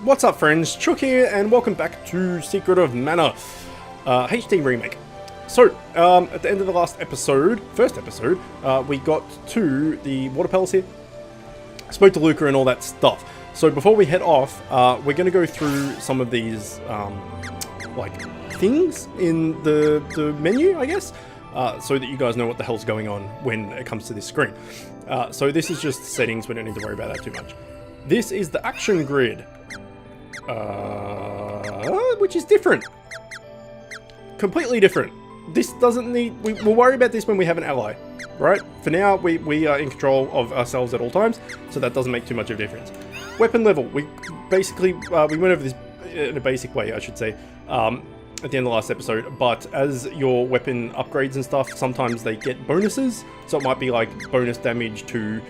What's up friends, Chook here and welcome back to Secret of Mana HD Remake. So, at the end of the last episode, first episode, we got to the water palace here, spoke to Luca and all that stuff. So before we head off, we're going to go through some of these, like, things in the menu, I guess, so that you guys know what the hell's going on when it comes to this screen. So this is just settings, we don't need to worry about that too much. This is the action grid, which is different. Completely different. This doesn't need... We'll worry about this when we have an ally, right? For now, we are in control of ourselves at all times, so that doesn't make too much of a difference. Weapon level. We basically... we went over this in a basic way, I should say, at the end of the last episode, but as your weapon upgrades and stuff, sometimes they get bonuses, so it might be like bonus damage to...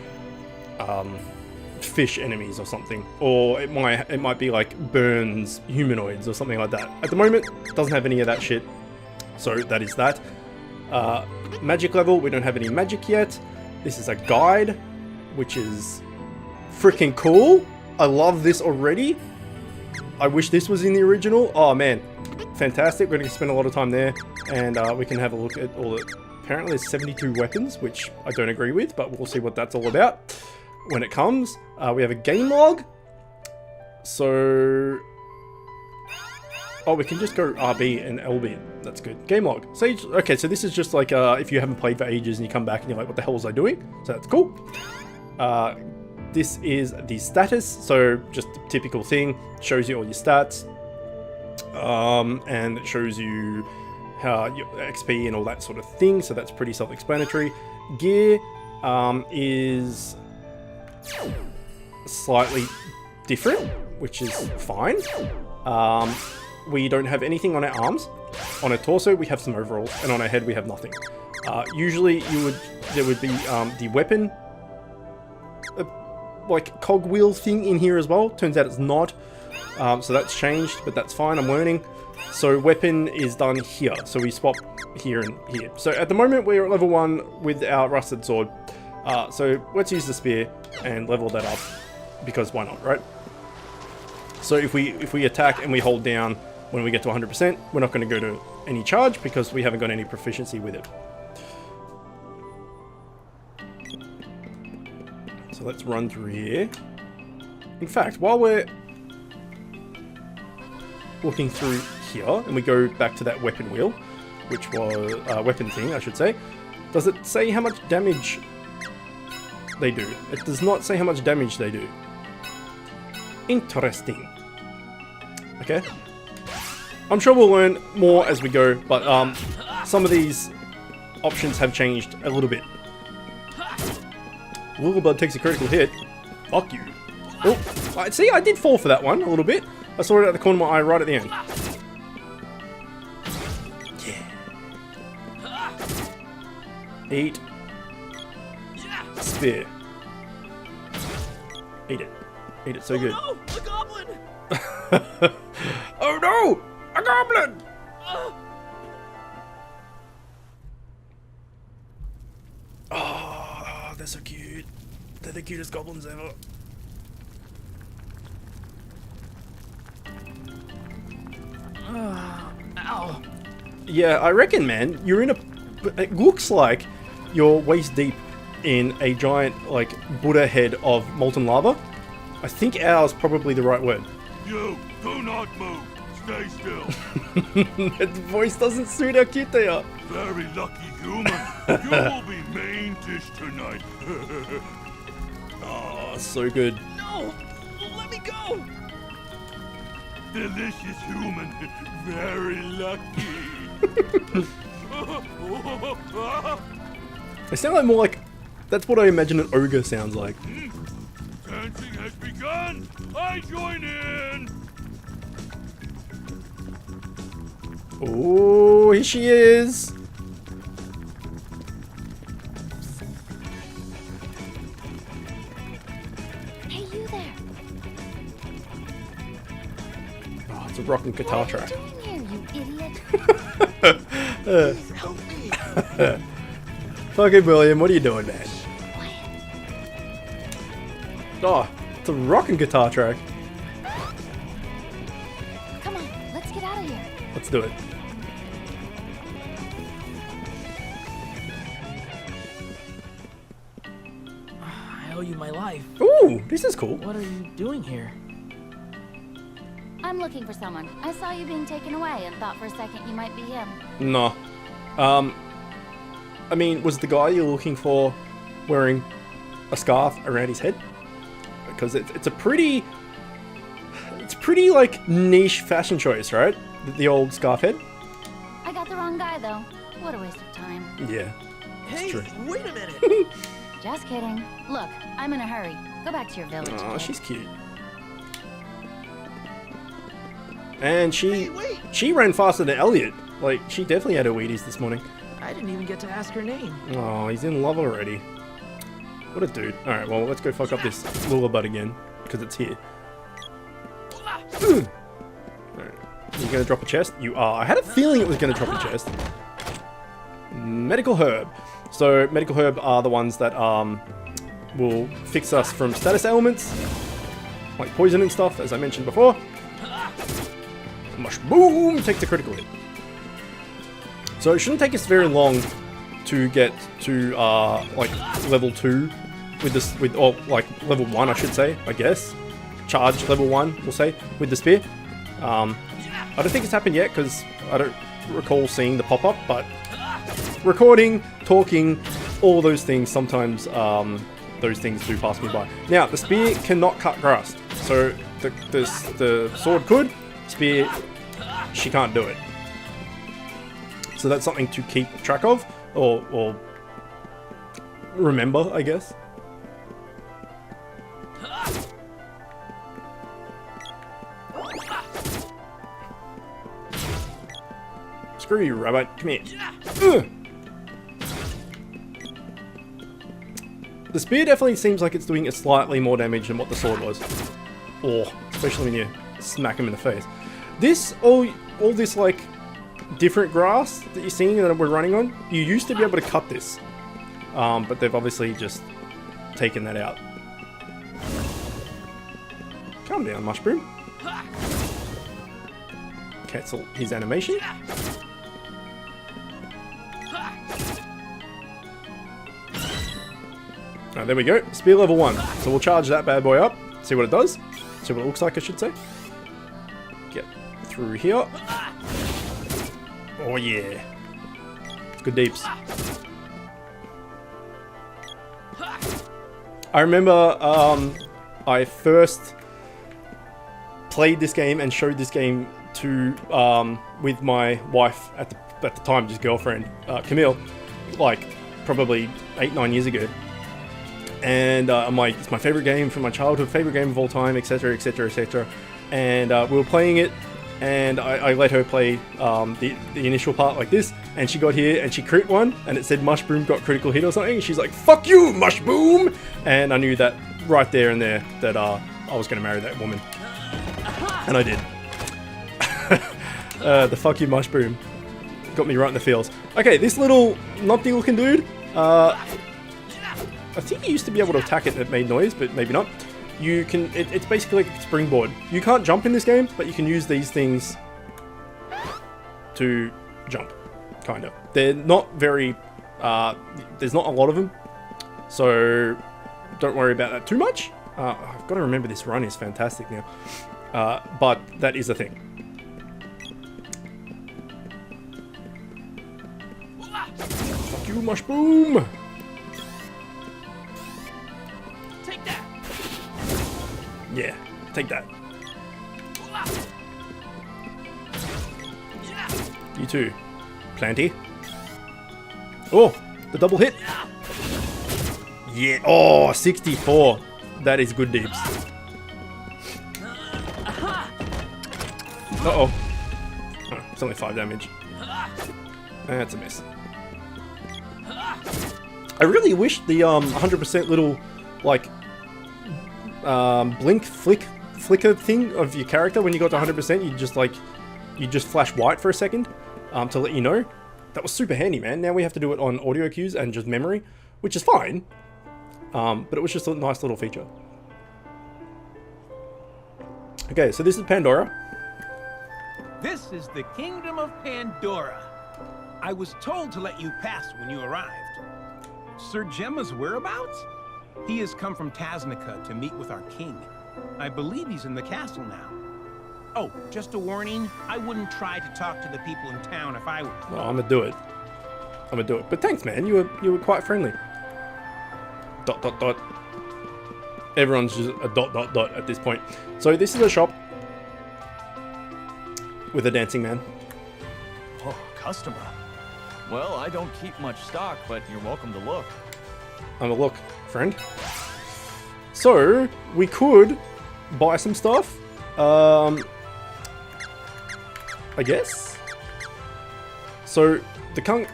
fish enemies or something, or it might be like burns humanoids or something like that. At the moment, it doesn't have any of that shit, so that is that. Magic level, we don't have any magic yet. This is a guide, which is freaking cool. I love this already. I wish this was in the original. Oh man, fantastic. We're going to spend a lot of time there, and we can have a look at all the... Apparently there's 72 weapons, which I don't agree with, but we'll see what that's all about when it comes. We have a game log. So... Oh, we can just go RB and LB. That's good. Game log. Sage. Okay, so this is just like if you haven't played for ages and you come back and you're like, what the hell was I doing? So that's cool. This is the status. So just a typical thing. Shows you all your stats. And it shows you your XP and all that sort of thing. So that's pretty self-explanatory. Gear is slightly different, which is fine. We don't have anything on our arms. On our torso we have some overalls, and on our head we have nothing. Usually there would be the weapon like cogwheel thing in here as well. Turns out it's not, so that's changed, but that's fine. I'm learning. So weapon is done here, so we swap here and here. So at the moment we're at level 1 with our rusted sword. So let's use the spear and level that up, because why not, right? So if we attack and we hold down when we get to 100%, we're not going to go to any charge because we haven't got any proficiency with it. So let's run through here. In fact, while we're looking through here and we go back to that weapon wheel, which was weapon thing, I should say, does it say how much damage they do? It does not say how much damage they do. Interesting. Okay. I'm sure we'll learn more as we go, but some of these options have changed a little bit. Lulabud takes a critical hit. Fuck you. Oh, see, I did fall for that one a little bit. I saw it at the corner of my eye right at the end. Yeah. Eat. Spear. Eat it. Eat it so good. Oh no! A goblin! Oh no! A goblin! Oh, they're so cute. They're the cutest goblins ever. Ow. Yeah, I reckon, man, you're in a... It looks like you're waist deep in a giant, like, Buddha head of molten lava. I think ours probably the right word. You, do not move. Stay still. That voice doesn't suit how cute they are. Very lucky human. You will be main dish tonight. Oh, so good. No! Let me go! Delicious human. Very lucky. They sound like more like... That's what I imagine an ogre sounds like. Dancing has begun. I join in. Oh, here she is. Hey, you there. Oh, it's a rockin' guitar What are track. you doing here, you idiot? Please help me! Fucking William, what are you doing, man? Quiet. Oh, it's a rockin' guitar track. Let's do it. I owe you my life. Ooh, this is cool. What are you doing here? I'm looking for someone. I saw you being taken away and thought for a second you might be him. No. I mean, was the guy you're looking for wearing a scarf around his head? Because it's a pretty like niche fashion choice, right? The old scarf head. I got the wrong guy though. What a waste of time. Yeah. Hey, true. wait a minute. Just kidding. Look, I'm in a hurry. Go back to your village. Oh, kid. she's cute. And Hey, wait. she ran faster than Elliot. Like, she definitely had her Wheaties this morning. I didn't even get to ask her name. Oh, he's in love already. What a dude. Alright, well, let's go fuck up this lullaby again, because it's here. Alright. You gonna drop a chest? You are. I had a feeling it was gonna drop a chest. Medical herb. So, medical herb are the ones that will fix us from status ailments, like poison and stuff, as I mentioned before. Mushroom takes a critical hit. So it shouldn't take us very long to get to like level 2 with this, or like level 1 I should say, I guess. Charge level 1, we'll say, with the spear. I don't think it's happened yet because I don't recall seeing the pop-up, but recording, talking, all those things, sometimes those things do pass me by. Now, the spear cannot cut grass. So the sword could, spear, she can't do it. So that's something to keep track of, or remember, I guess. Screw you, rabbit. Come here. Ugh. The spear definitely seems like it's doing a slightly more damage than what the sword was. Or, especially when you smack him in the face. This, all this, like, different grass that you're seeing that we're running on, you used to be able to cut this. But they've obviously just taken that out. Calm down, Mushroom. Cancel his animation. Alright, there we go. Spear level 1. So we'll charge that bad boy up. See what it does. See what it looks like, I should say. Get through here. Oh yeah. It's good deeps. I remember I first played this game and showed this game to with my wife at the time, just girlfriend, Camille, like probably 8-9 years ago. And I'm like, it's my favorite game from my childhood, favorite game of all time, etc, etc, etc. And we were playing it, and I let her play the initial part like this, and she got here and she crit one, and it said Mushroom got critical hit or something, and she's like, fuck you, Mushroom! And I knew that right there and there that I was going to marry that woman. And I did. The fuck you, Mushroom. Got me right in the feels. Okay, this little numpty looking dude, I think you used to be able to attack it and it made noise, but maybe not. You can, it's basically like a springboard. You can't jump in this game, but you can use these things to jump, kind of. They're not very, there's not a lot of them, so don't worry about that too much. I've got to remember this run is fantastic now, but that is a thing. Fuck you, Mushroom! Yeah, take that. You too, Planty. Oh, the double hit. Yeah, oh, 64. That is good deeps. Uh-oh. Oh, it's only 5 damage. That's a miss. I really wish the 100% little, like, blink flicker thing of your character when you got to 100%, you just flash white for a second to let you know. That was super handy, man. Now we have to do it on audio cues and just memory, which is fine, but it was just a nice little feature. Okay, so this is Pandora. This This is the Kingdom of Pandora. I was told to let you pass when you arrived. Sir Gemma's whereabouts? He has come from Tasnica to meet with our king. I believe he's in the castle now. Oh, just a warning, I wouldn't try to talk to the people in town if I were you. No, I'm gonna do it. I'm gonna do it. But thanks, man. You were quite friendly. ... Everyone's just a ... at this point. So this is a shop with a dancing man. Oh, customer. Well, I don't keep much stock, but you're welcome to look. I'm a look, friend. So we could buy some stuff. I guess. So the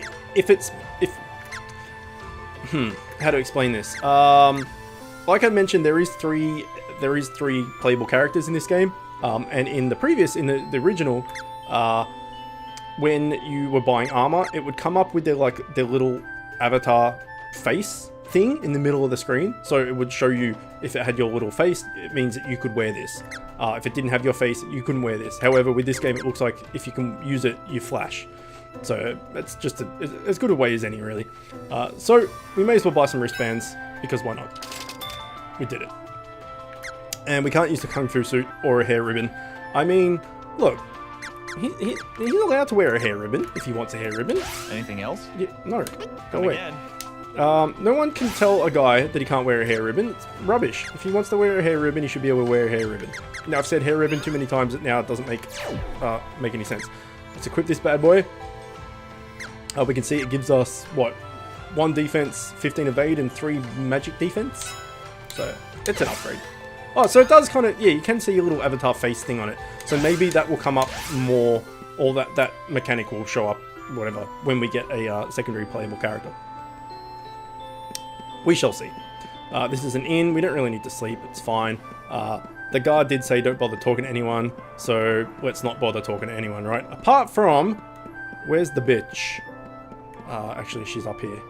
how to explain this? Like I mentioned, there is three playable characters in this game, and in the original, when you were buying armor, it would come up with their little avatar face thing in the middle of the screen. So it would show you if it had your little face, it means that you could wear this. If it didn't have your face, you couldn't wear this. However, with this game, it looks like if you can use it, you flash. So that's just as good a way as any, really. So we may as well buy some wristbands, because why not? We did it. And we can't use the Kung Fu suit or a hair ribbon. I mean, look, he's allowed to wear a hair ribbon if he wants a hair ribbon. Anything else? Yeah, no, Come away. again. No one can tell a guy that he can't wear a hair ribbon. It's rubbish. If he wants to wear a hair ribbon, he should be able to wear a hair ribbon. Now, I've said hair ribbon too many times that now it doesn't make any sense. Let's equip this bad boy. We can see it gives us, what, 1 defense, 15 evade, and 3 magic defense. So, it's an upgrade. Oh, so it does kind of, yeah, you can see a little avatar face thing on it. So maybe that will come up more, or that mechanic will show up, whatever, when we get a secondary playable character. We shall see. This is an inn. We don't really need to sleep. It's fine. The guard did say don't bother talking to anyone, so let's not bother talking to anyone, right? Apart from, where's the bitch? Actually, she's up here.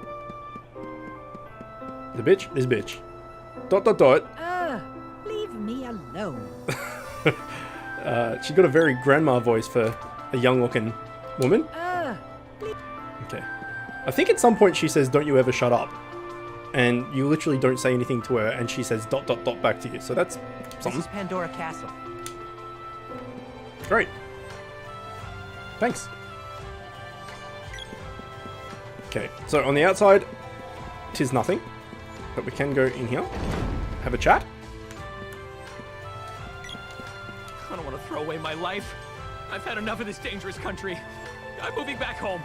The bitch? This bitch. ... Leave me alone. She got a very grandma voice for a young-looking woman. Okay. I think at some point she says, "Don't you ever shut up." And you literally don't say anything to her, and she says ... back to you. So that's something. This is Pandora Castle. Great. Thanks. Okay, so on the outside, 'tis nothing. But we can go in here, have a chat. I don't want to throw away my life. I've had enough of this dangerous country. I'm moving back home.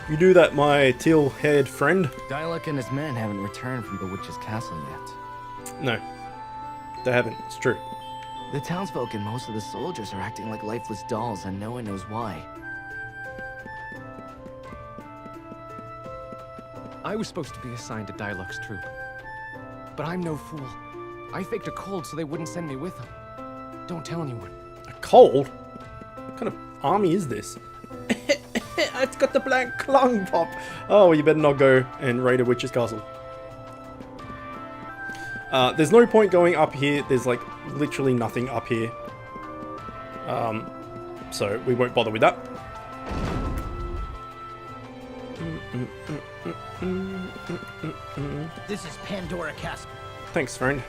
You do that, my teal-haired friend? Dialog and his men haven't returned from the witch's castle yet. No, they haven't. It's true. The townsfolk and most of the soldiers are acting like lifeless dolls, and no one knows why. I was supposed to be assigned to Dialog's troop. But I'm no fool. I faked a cold so they wouldn't send me with them. Don't tell anyone. A cold? What kind of army is this? It's got the black clung pop. Oh, well, you better not go and raid a witch's castle. There's no point going up here. There's like literally nothing up here. So we won't bother with that. This is Pandora Castle. Thanks, friend.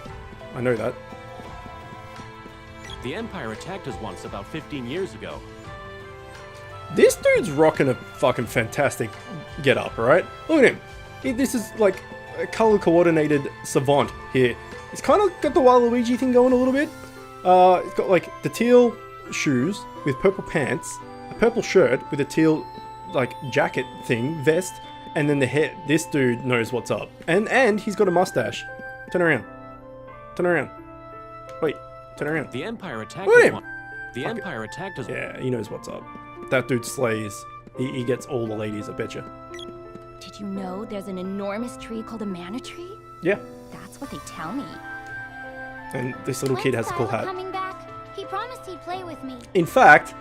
I know that. The Empire attacked us once about 15 years ago. This dude's rocking a fucking fantastic get-up, alright? Look at him. This is like a color-coordinated savant here. He's kind of got the Waluigi thing going a little bit. He's got like the teal shoes with purple pants, a purple shirt with a teal like jacket thing, vest, and then the hair. This dude knows what's up. And he's got a mustache. Turn around. Turn around. Wait, turn around. The Empire attacked Look at us him. once. The Empire attacked us. Yeah, he knows what's up. That dude slays. He gets all the ladies, I betcha. Did you know there's an enormous tree called a mana tree? Yeah, That's what they tell me. and this little kid has a cool hat. Coming back? He promised he'd play with me. In fact,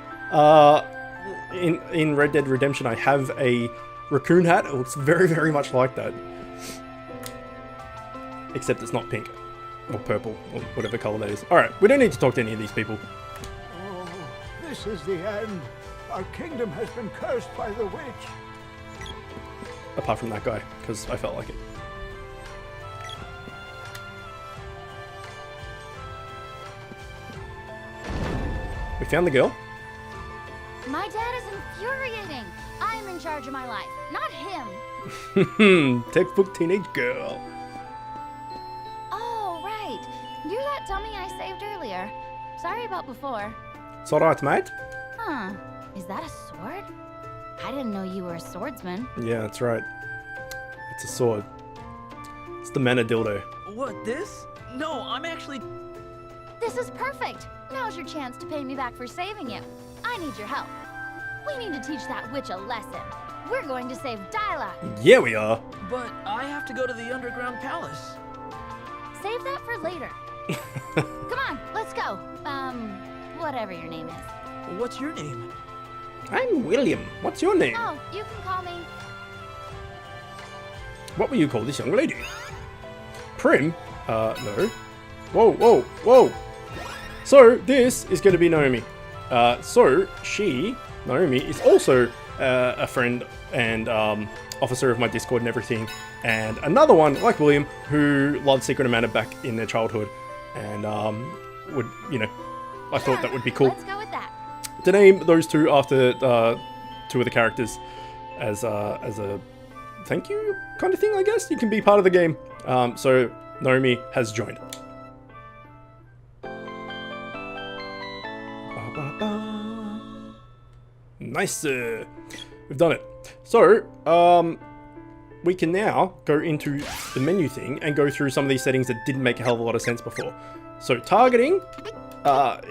in Red Dead Redemption, I have a raccoon hat. It looks very, very much like that. Except it's not pink. Or purple, or whatever color that is. Alright, we don't need to talk to any of these people. This is the end. Our kingdom has been cursed by the witch. Apart from that guy, because I felt like it. We found the girl. My dad is infuriating. I'm in charge of my life, not him. Textbook teenage girl. Oh, right. You're that dummy I saved earlier. Sorry about before. It's alright, mate. Huh. Is that a sword? I didn't know you were a swordsman. Yeah, that's right. It's a sword. It's the mana dildo. What, this? No, I'm actually... This is perfect. Now's your chance to pay me back for saving you. I need your help. We need to teach that witch a lesson. We're going to save Dyla. Yeah, we are. But I have to go to the underground palace. Save that for later. Come on, let's go. Whatever your name is. What's your name? I'm William. What's your name? Oh, you can call me. What will you call this young lady? Prim? No. Whoa, whoa, whoa. So, this is going to be Naomi. Naomi, is also a friend and officer of my Discord and everything. And another one, like William, who loved Secret of Mana back in their childhood. And would, you know, I thought that would be cool. Let's go with that. To name those two after two of the characters as a thank you kind of thing, I guess. You can be part of the game. So Naomi has joined. Nice. We've done it. So, we can now go into the menu thing and go through some of these settings that didn't make a hell of a lot of sense before. So targeting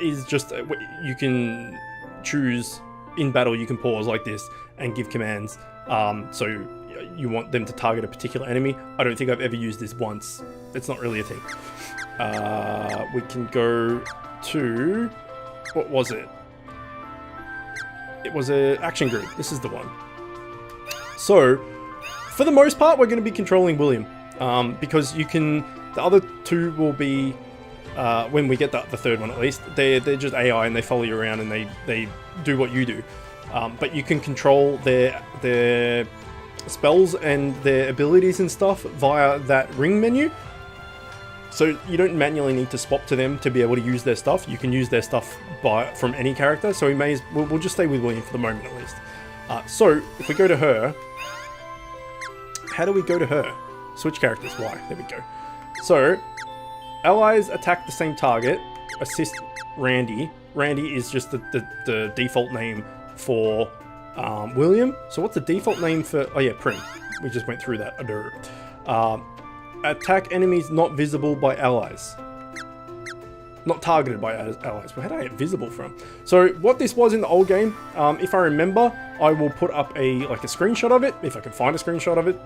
is just, you can choose in battle, you can pause like this and give commands. So you want them to target a particular enemy. I don't think I've ever used this once. It's not really a thing. We can go to, what was it? It was an action grid. This is the one. So, for the most part, we're going to be controlling William. Because you can... The other two will be... when we get the third one at least, they're just AI and they follow you around and they do what you do. But you can control their spells and their abilities and stuff via that ring menu. So you don't manually need to swap to them to be able to use their stuff. You can use their stuff from any character. So we'll just stay with William for the moment at least. So if we go to her, how do we go to her? Switch characters. Why? There we go. So allies attack the same target. Assist Randy. Randy is just the default name for William. So what's the default name for... Oh yeah, Prim. We just went through that. Attack enemies not visible by allies. Not targeted by allies. Where did I get visible from? So what this was in the old game, if I remember, I will put up a screenshot of it, if I can find a screenshot of it.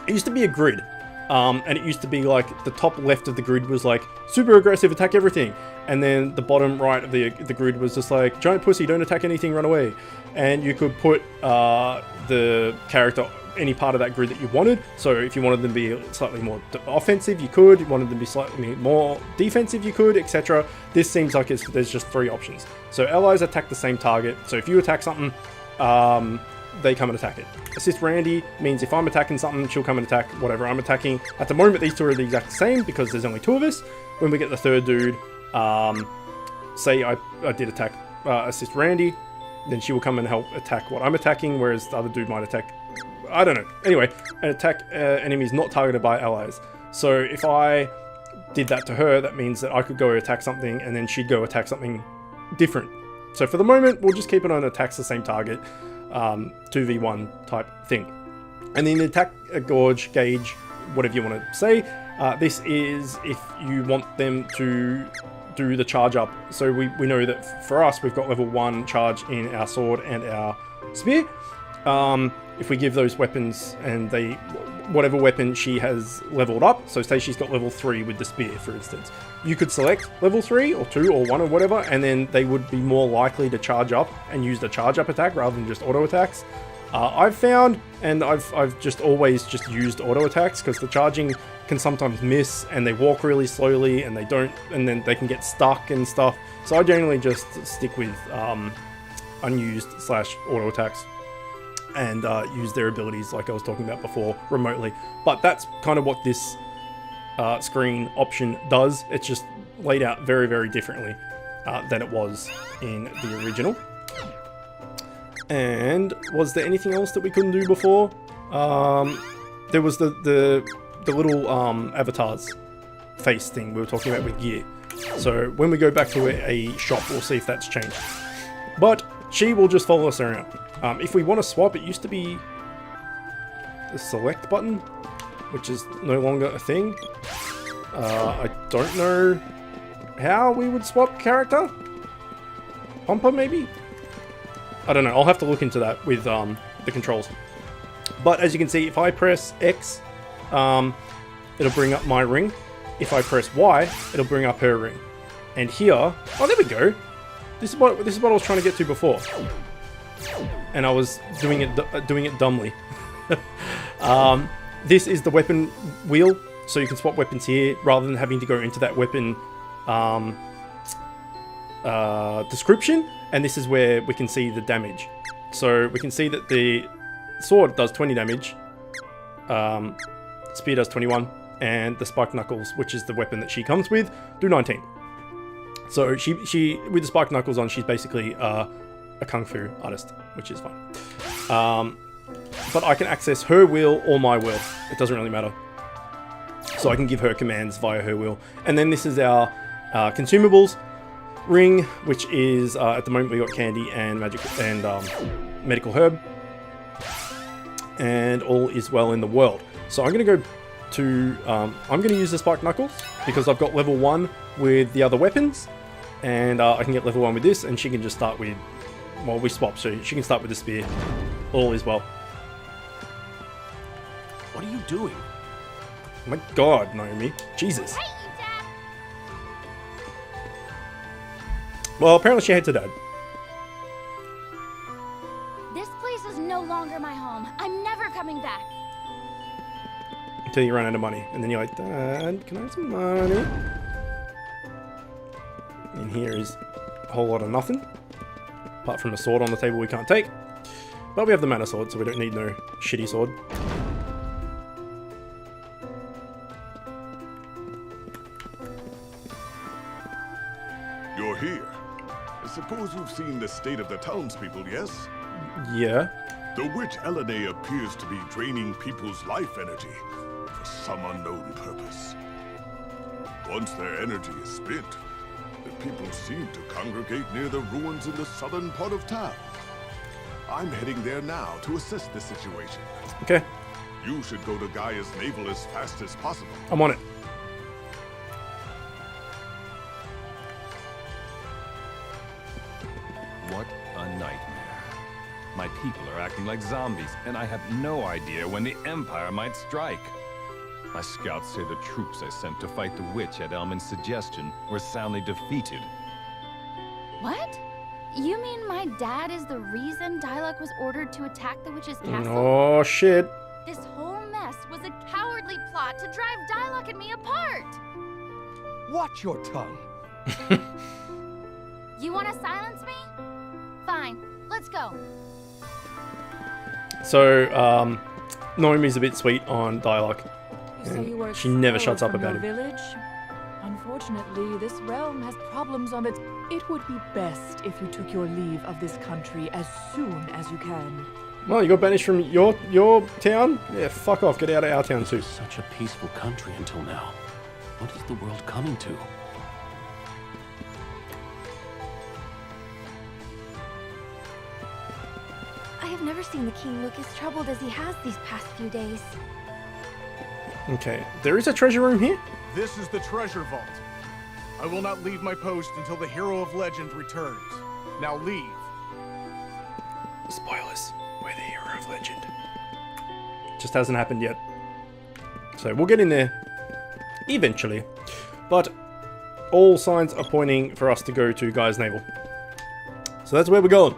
It used to be a grid. And it used to be like the top left of the grid was like super aggressive, attack everything. And then the bottom right of the grid was just like giant pussy, don't attack anything, run away. And you could put the character any part of that grid that you wanted. So if you wanted them to be slightly more offensive, you could. You wanted them to be slightly more defensive, you could, etc. This seems like there's just 3 options. So allies attack the same target. So if you attack something, they come and attack it. Assist Randy means if I'm attacking something, she'll come and attack whatever I'm attacking. At the moment, these two are the exact same because there's only 2 of us. When we get the third dude, say I did attack assist Randy, then she will come and help attack what I'm attacking, whereas the other dude might attack... I don't know. Anyway, and attack enemies not targeted by allies. So if I did that to her, that means that I could go attack something and then she'd go attack something different. So for the moment, we'll just keep it on attacks the same target. 2v1 type thing. And then the attack gauge, whatever you want to say, this is if you want them to do the charge up. So we know that for us, we've got level 1 charge in our sword and our spear. If we give those weapons and whatever weapon she has leveled up, so say she's got level 3 with the spear, for instance, you could select level 3 or 2 or 1 or whatever, and then they would be more likely to charge up and use the charge up attack rather than just auto attacks. I've found, and I've just always just used auto attacks because the charging can sometimes miss and they walk really slowly and they don't, and then they can get stuck and stuff. So I generally just stick with unused / auto attacks and use their abilities like I was talking about before remotely. But that's kind of what this screen option does. It's just laid out very, very differently than it was in the original. And was there anything else that we couldn't do before? There was the little avatars face thing we were talking about with gear. So when we go back to a shop, we'll see if that's changed. But she will just follow us around. If we want to swap, it used to be the select button, which is no longer a thing. I don't know how we would swap character. Pompa maybe? I don't know, I'll have to look into that with the controls. But as you can see, if I press X, it'll bring up my ring. If I press Y, it'll bring up her ring. And here, oh, there we go. This is what I was trying to get to before. And I was doing it dumbly. This is the weapon wheel, so you can swap weapons here rather than having to go into that weapon description. And this is where we can see the damage. So we can see that the sword does 20 damage, spear does 21, and the spiked knuckles, which is the weapon that she comes with, do 19. So she with the spiked knuckles on, she's basically a kung fu artist, which is fine. But I can access her wheel or my wheel. It doesn't really matter. So I can give her commands via her wheel. And then this is our consumables ring, which is at the moment we got candy and magic and medical herb, and all is well in the world. So I'm gonna go to I'm gonna use the spiked knuckles because I've got level 1 with the other weapons, and I can get level 1 with this, and she can just start with, well, we swap, so she can start with the spear. All is well. What are you doing? My God, Naomi, Jesus. Hey, you, Dad. Well, apparently she hates her dad. This place is no longer my home. I'm never coming back. Until you run out of money, and then you're like, Dad, can I have some money? And here is a whole lot of nothing, apart from a sword on the table we can't take. But we have the mana sword, so we don't need no shitty sword. You're here. I suppose you've seen the state of the townspeople, yes? Yeah. The witch Elene appears to be draining people's life energy for some unknown purpose. Once their energy is spent, the people seem to congregate near the ruins in the southern part of town. I'm heading there now to assess the situation. Okay. You should go to Gaia's navel as fast as possible. I'm on it. What a nightmare. My people are acting like zombies, and I have no idea when the Empire might strike. My scouts say the troops I sent to fight the witch at Elman's suggestion were soundly defeated. What? You mean my dad is the reason Dialog was ordered to attack the witch's castle? Oh, shit. This whole mess was a cowardly plot to drive Dialog and me apart. Watch your tongue. You want to silence me? Fine, let's go. So, Naomi's a bit sweet on Dialog. You say you were She never expelled shuts up from about your it. village? Unfortunately, this realm has problems on its... It would be best if you took your leave of this country as soon as you can. Well, you got banished from your town? Yeah, fuck off. Get out of our town too. Such a peaceful country until now. What is the world coming to? I have never seen the king look as troubled as he has these past few days. Okay, there is a treasure room here? This is the treasure vault. I will not leave my post until the hero of legend returns. Now leave. Spoilers. We're the hero of legend. Just hasn't happened yet. So we'll get in there eventually. But all signs are pointing for us to go to Gaia's navel. So that's where we're going.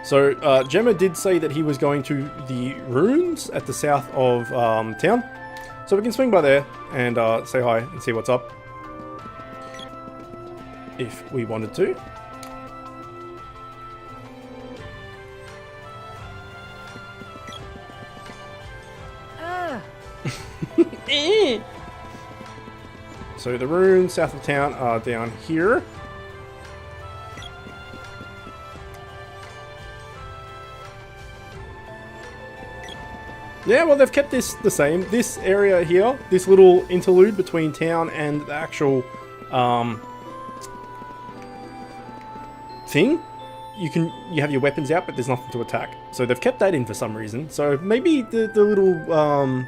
So Gemma did say that he was going to the ruins at the south of town. So we can swing by there and say hi and see what's up. If we wanted to. So the ruins south of town are down here. Yeah, well, they've kept this the same. This area here, this little interlude between town and the actual thing, you have your weapons out, but there's nothing to attack. So they've kept that in for some reason. So maybe the little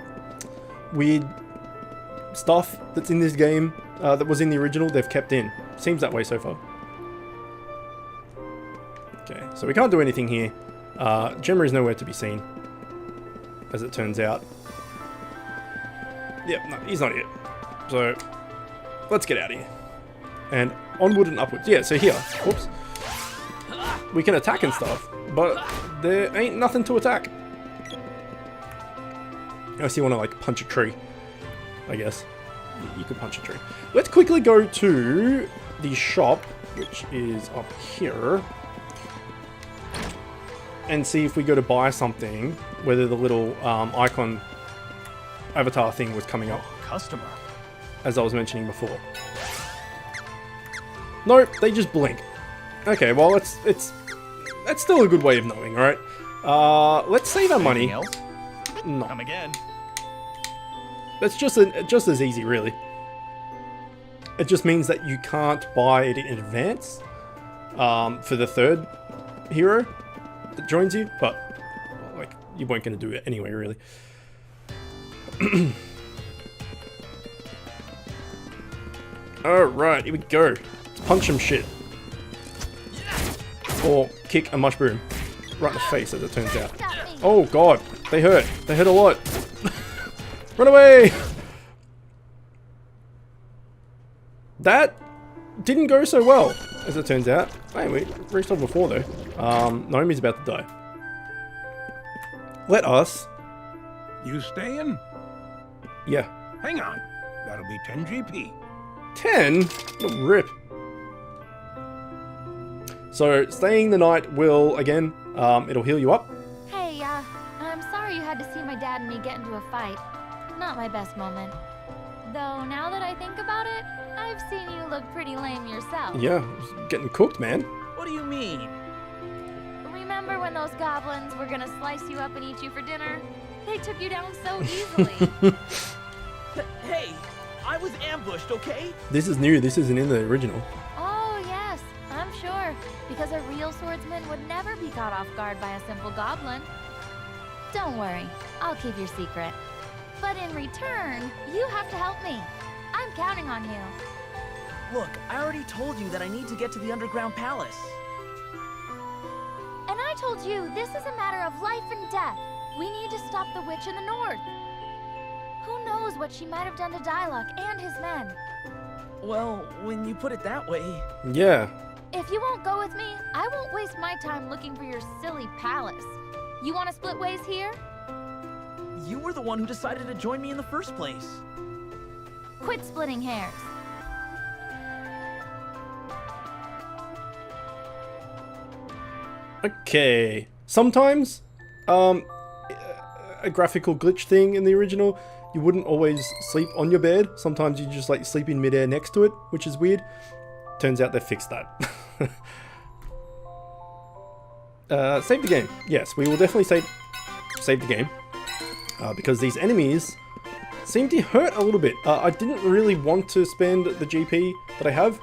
weird stuff that's in this game that was in the original, they've kept in. Seems that way so far. Okay, so we can't do anything here. Gemma is nowhere to be seen, as it turns out. Yep, no, he's not here. So let's get out of here. And onward and upwards. Yeah, so here, whoops. We can attack and stuff, but there ain't nothing to attack. Unless you want to like punch a tree, I guess. You could punch a tree. Let's quickly go to the shop, which is up here, and see if we go to buy something, whether the little icon avatar thing was coming up. Customer. As I was mentioning before. Nope, they just blink. Okay, well, that's still a good way of knowing, alright? Let's save our money. Else? No. Come again. That's just as easy, really. It just means that you can't buy it in advance for the third hero that joins you, but like you weren't going to do it anyway, really. Alright, here we go. Let's punch some shit. Or kick a mushroom right in the face, as it turns out. Oh god, they hurt. They hurt a lot. Run away! That didn't go so well, as it turns out. Hey, we reached on before though. Naomi's about to die. Let us. You staying? Yeah. Hang on. That'll be 10 GP. 10? What a rip. So, staying the night will, again, it'll heal you up. Hey, I'm sorry you had to see my dad and me get into a fight. Not my best moment. Though, now that I think about it, I've seen you look pretty lame yourself. Yeah, getting cooked, man. What do you mean? Remember when those goblins were gonna slice you up and eat you for dinner? They took you down so easily. Hey, I was ambushed, okay? This is new, this isn't in the original. Oh, yes, I'm sure. Because a real swordsman would never be caught off guard by a simple goblin. Don't worry, I'll keep your secret. But in return, you have to help me. I'm counting on you. Look, I already told you that I need to get to the underground palace. And I told you this is a matter of life and death. We need to stop the witch in the north. Who knows what she might have done to Dialogue and his men? Well, when you put it that way... Yeah. If you won't go with me, I won't waste my time looking for your silly palace. You want to split ways here? You were the one who decided to join me in the first place. Quit splitting hairs. Okay. Sometimes, a graphical glitch thing in the original, you wouldn't always sleep on your bed. Sometimes you just like sleep in midair next to it, which is weird. Turns out they fixed that. Save the game. Yes, we will definitely save the game. Because these enemies seem to hurt a little bit. I didn't really want to spend the GP that I have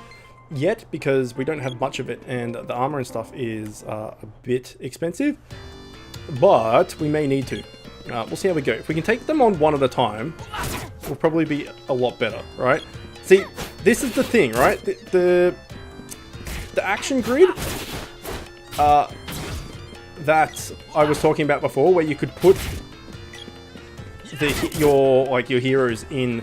yet because we don't have much of it and the armor and stuff is a bit expensive. But we may need to. We'll see how we go. If we can take them on one at a time, we'll probably be a lot better, right? See, this is the thing, right? The action grid that I was talking about before, where you could put your heroes in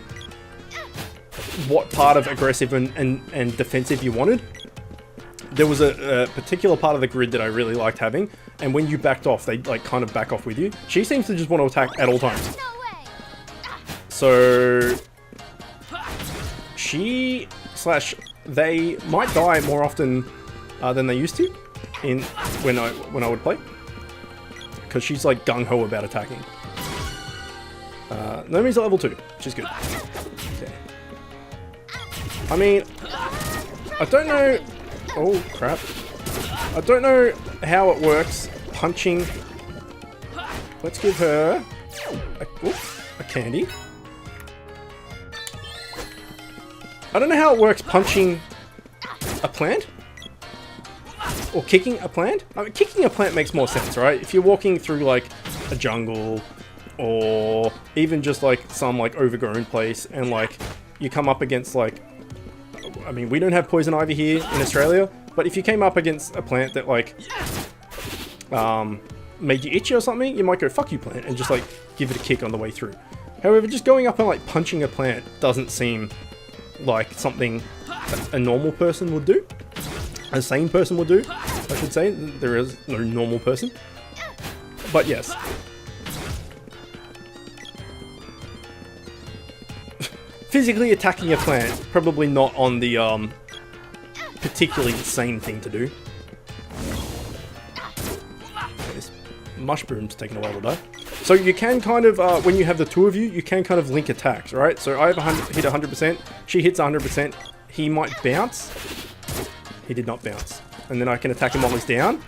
what part of aggressive and defensive you wanted. there was a particular part of the grid that I really liked having, and when you backed off, they like kind of back off with you. She seems to just want to attack at all times. So she / they might die more often than they used to when I would play, because she's like gung-ho about attacking. Naomi's at level 2, which is good. Okay. I mean, I don't know. Oh crap! I don't know how it works punching. Let's give her a candy. I don't know how it works punching a plant or kicking a plant. I mean, kicking a plant makes more sense, right? If you're walking through like a jungle or even just like some like overgrown place and like you come up against like, I mean, we don't have poison ivy here in Australia, but if you came up against a plant that like made you itchy or something, you might go fuck you plant and just like give it a kick on the way through. However, just going up and like punching a plant doesn't seem like something a normal person would do. A sane person would do, I should say. There is no normal person. But yes. Physically attacking a plant, probably not on the particularly sane thing to do. This mushroom's taking a while to die. So you can kind of, when you have the two of you, you can kind of link attacks, right? So I have hit 100%, she hits 100%, he might bounce. He did not bounce. And then I can attack him while he's down,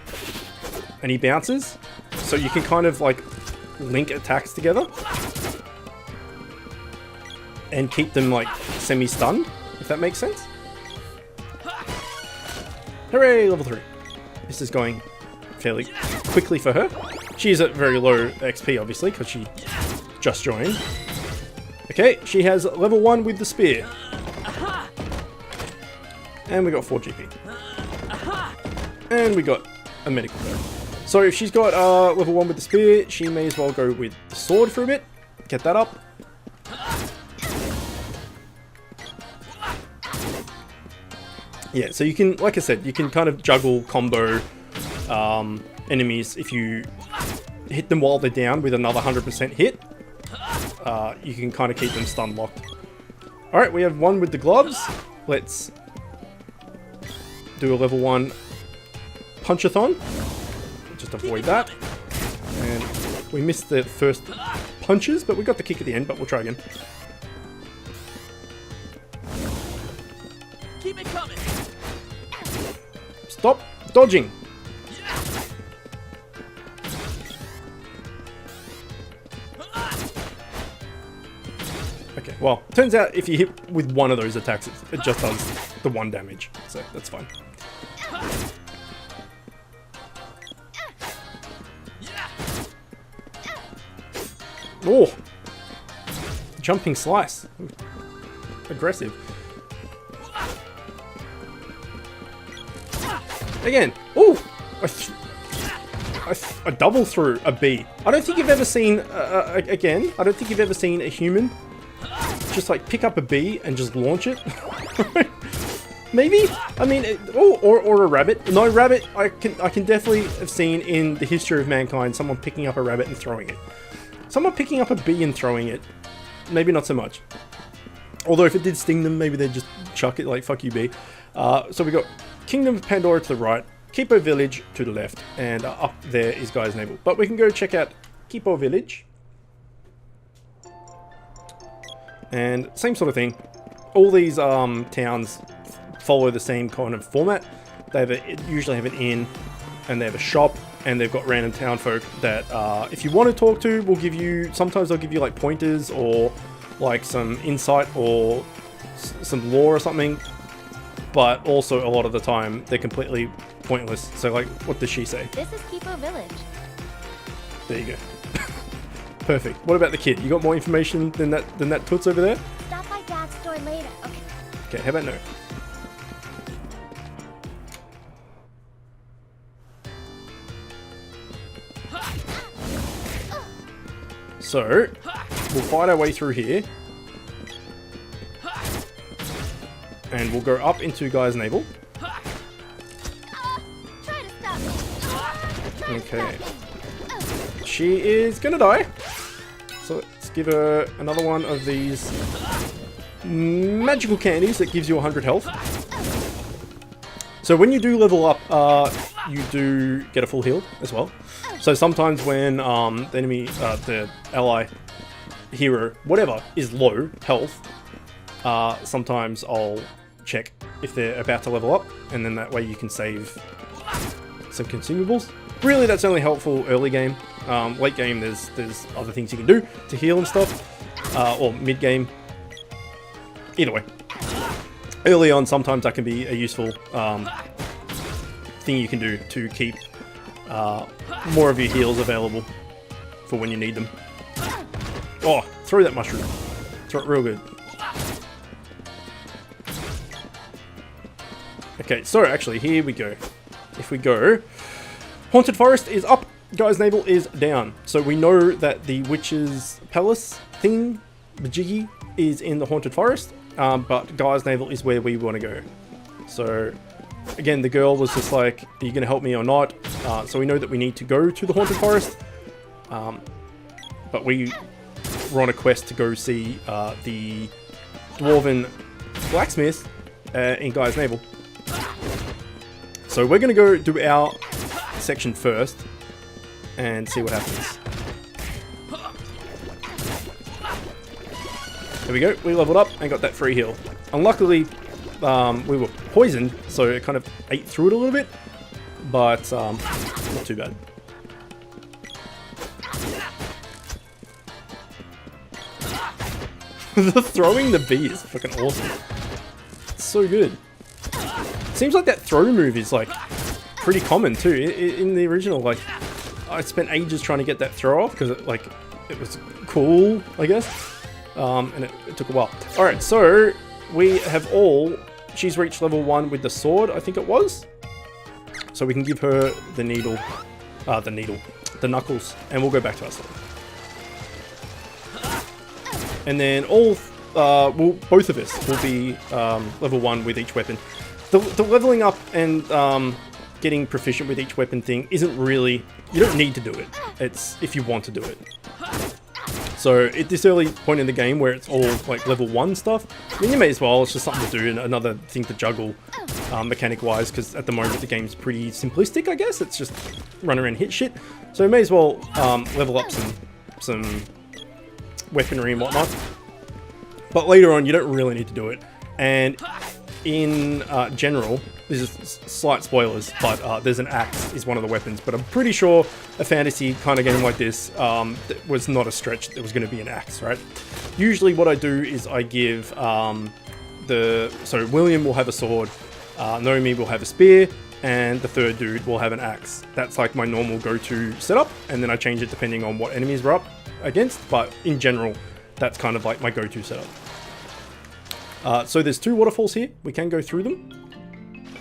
and he bounces. So you can kind of like link attacks together and keep them like semi-stunned, if that makes sense. Hooray, level 3. This is going fairly quickly for her. She's at very low XP, obviously, because she just joined. Okay, she has level 1 with the spear. And we got 4 GP. And we got a medical code. So if she's got level 1 with the spear, she may as well go with the sword for a bit. Get that up. Yeah, so you can, like I said, you can kind of juggle combo enemies if you hit them while they're down with another 100% hit. You can kind of keep them stun locked. Alright, we have 1 with the gloves. Let's do a level 1 punchathon. Just avoid that. And we missed the first punches, but we got the kick at the end, but we'll try again. Keep it coming. Stop dodging. Okay, well, turns out if you hit with one of those attacks, it just does the 1 damage, so that's fine. Oh! Jumping slice. Ooh. Aggressive. Again. Ooh! I double through a bee. I don't think you've ever seen, again, I don't think you've ever seen a human just like pick up a bee and just launch it. Maybe? I mean, or a rabbit. No, rabbit, I can definitely have seen in the history of mankind someone picking up a rabbit and throwing it. Someone picking up a bee and throwing it, maybe not so much. Although if it did sting them, maybe they'd just chuck it like, fuck you, bee. So we got Kingdom of Pandora to the right, Kipo Village to the left, and up there is Guy's Navel. But we can go check out Kipo Village. And same sort of thing. All these towns follow the same kind of format. They usually have an inn, and they have a shop, and they've got random town folk that if you want to talk to, will give you, sometimes they'll give you like pointers or like some insight or some lore or something. But also a lot of the time they're completely pointless. So like, what does she say? This is Kipo Village. There you go. Perfect. What about the kid? You got more information than that toots over there? Stop by Dad's store later, okay? Okay, how about no? So, we'll fight our way through here. And we'll go up into Guy's Navel. Okay. She is gonna die. So let's give her another one of these magical candies that gives you 100 health. So when you do level up, you do get a full heal as well. So sometimes when the enemy, the ally, hero, whatever, is low health, sometimes I'll check if they're about to level up, and then that way you can save some consumables. Really, that's only helpful early game. Late game, there's other things you can do to heal and stuff, or mid game. Either way, early on, sometimes that can be a useful thing you can do to keep more of your heals available for when you need them. Oh, throw that mushroom. Throw it real good. Okay, so actually, here we go. If we go, Haunted Forest is up, Guy's Navel is down. So we know that the Witch's Palace thing, the Jiggy, is in the Haunted Forest, but Guy's Navel is where we want to go. So again, the girl was just like, are you going to help me or not? So we know that we need to go to the Haunted Forest, but we were on a quest to go see the Dwarven Blacksmith in Guy's Navel. So we're going to go do our section first and see what happens. There we go, we leveled up and got that free heal. Unluckily, we were poisoned, so it kind of ate through it a little bit, but not too bad. The throwing the bee is fucking awesome. It's so good. Seems like that throw move is like pretty common too. In the original, like I spent ages trying to get that throw off because it was cool, I guess, and it took a while. All right, so we have she's reached level 1 with the sword, I think it was. So we can give her the the knuckles, and we'll go back to our sword. And then both of us will be level 1 with each weapon. The leveling up and getting proficient with each weapon thing isn't really, you don't need to do it. It's if you want to do it. So at this early point in the game where it's all like level 1 stuff, I mean, you may as well, it's just something to do and another thing to juggle mechanic wise, because at the moment the game's pretty simplistic, I guess. It's just run around and hit shit. So you may as well level up some weaponry and whatnot. But later on you don't really need to do it. And in general, this is slight spoilers, but there's an axe is one of the weapons, but I'm pretty sure a fantasy kind of game like this was not a stretch, there was going to be an axe, right? Usually what I do is I give William will have a sword, Naomi will have a spear, and the third dude will have an axe. That's like my normal go-to setup, and then I change it depending on what enemies we're up against, but in general, that's kind of like my go-to setup. So there's 2 waterfalls here. We can go through them.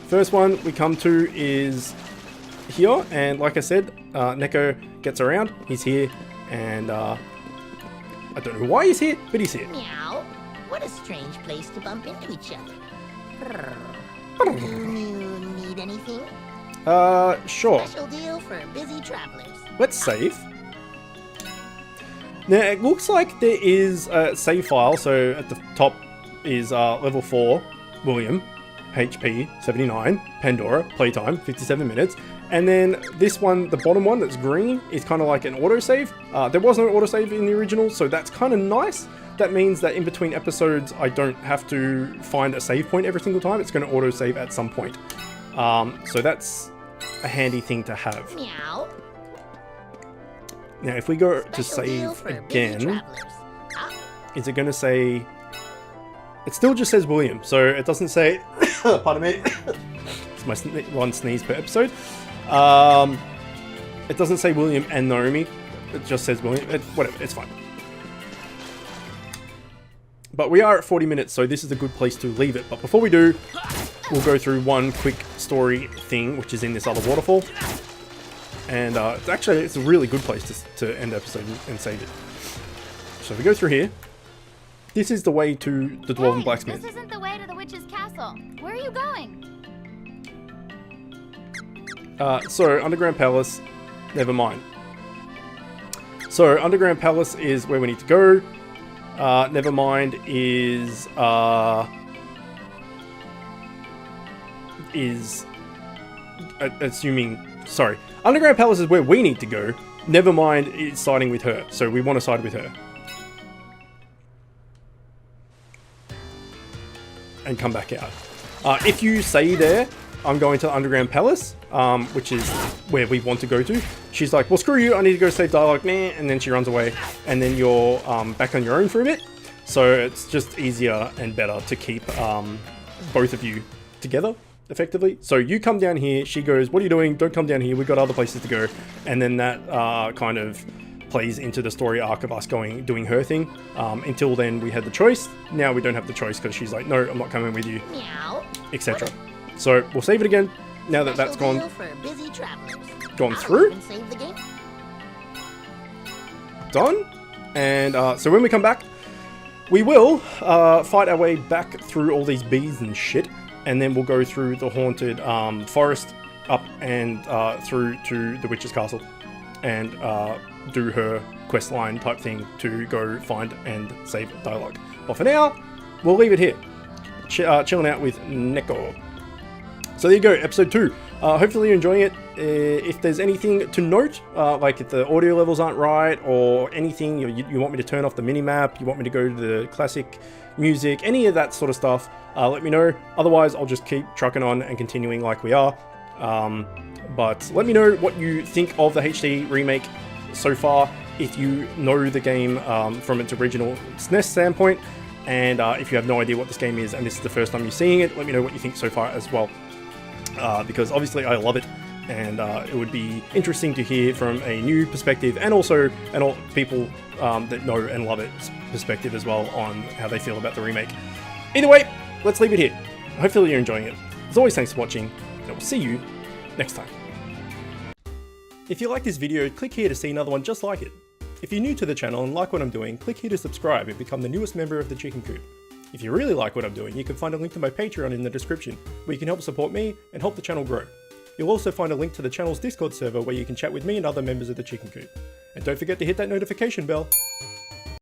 First one we come to is here, and like I said, Neko gets around. He's here, and I don't know why he's here, but he's here. Meow. What a strange place to bump into each other. You need anything? Sure. Special deal for busy travelers. Let's save. Now it looks like there is a save file, so at the top is level 4, William, HP 79, Pandora, playtime 57 minutes, and then this one, the bottom one that's green, is kind of like an autosave. There was no autosave in the original, so that's kind of nice. That means that in between episodes I don't have to find a save point every single time, it's going to autosave at some point. So that's a handy thing to have. Meow. Now if we go to save again, is it going to say... It still just says William, so it doesn't say... pardon me. It's my one sneeze per episode. It doesn't say William and Naomi. It just says William. Whatever, it's fine. But we are at 40 minutes, so this is a good place to leave it. But before we do, we'll go through one quick story thing, which is in this other waterfall. And it's a really good place to end the episode and save it. So if we go through here, this is the way to the Dwarven Blacksmith. This isn't the way to the witch's castle. Where are you going? So Underground Palace Never mind. So, Underground Palace is where we need to go. Nevermind is assuming... Sorry. Underground Palace is where we need to go. Nevermind is siding with her. So, we want to side with her. And come back out. If you say there, I'm going to the Underground Palace, which is where we want to go to. She's like, well, screw you, I need to go save Dialogue, nah, and then she runs away. And then you're back on your own for a bit. So it's just easier and better to keep both of you together, effectively. So you come down here, she goes, what are you doing? Don't come down here, we've got other places to go. And then that kind of plays into the story arc of us doing her thing. Until then, we had the choice. Now we don't have the choice because she's like, no, I'm not coming with you, etc. So we'll save it again now that that's gone through. Done. And so when we come back, we will fight our way back through all these bees and shit, and then we'll go through the haunted forest up and through to the witch's castle and do her quest line type thing to go find and save Dialogue. But for now, we'll leave it here. Chilling out with Neko. So there you go, episode 2. Hopefully you're enjoying it. If there's anything to note, like if the audio levels aren't right or anything, you want me to turn off the minimap, you want me to go to the classic music, any of that sort of stuff, let me know. Otherwise, I'll just keep trucking on and continuing like we are. But let me know what you think of the HD remake so far, if you know the game from its original SNES standpoint, and if you have no idea what this game is and this is the first time you're seeing it, let me know what you think so far as well. Because obviously I love it, and it would be interesting to hear from a new perspective, and also all people that know and love its perspective as well on how they feel about the remake. Either way, let's leave it here. Hopefully you're enjoying it. As always, thanks for watching, and I'll see you next time. If you like this video, click here to see another one just like it. If you're new to the channel and like what I'm doing, click here to subscribe and become the newest member of the Chicken Coop. If you really like what I'm doing, you can find a link to my Patreon in the description, where you can help support me and help the channel grow. You'll also find a link to the channel's Discord server where you can chat with me and other members of the Chicken Coop. And don't forget to hit that notification bell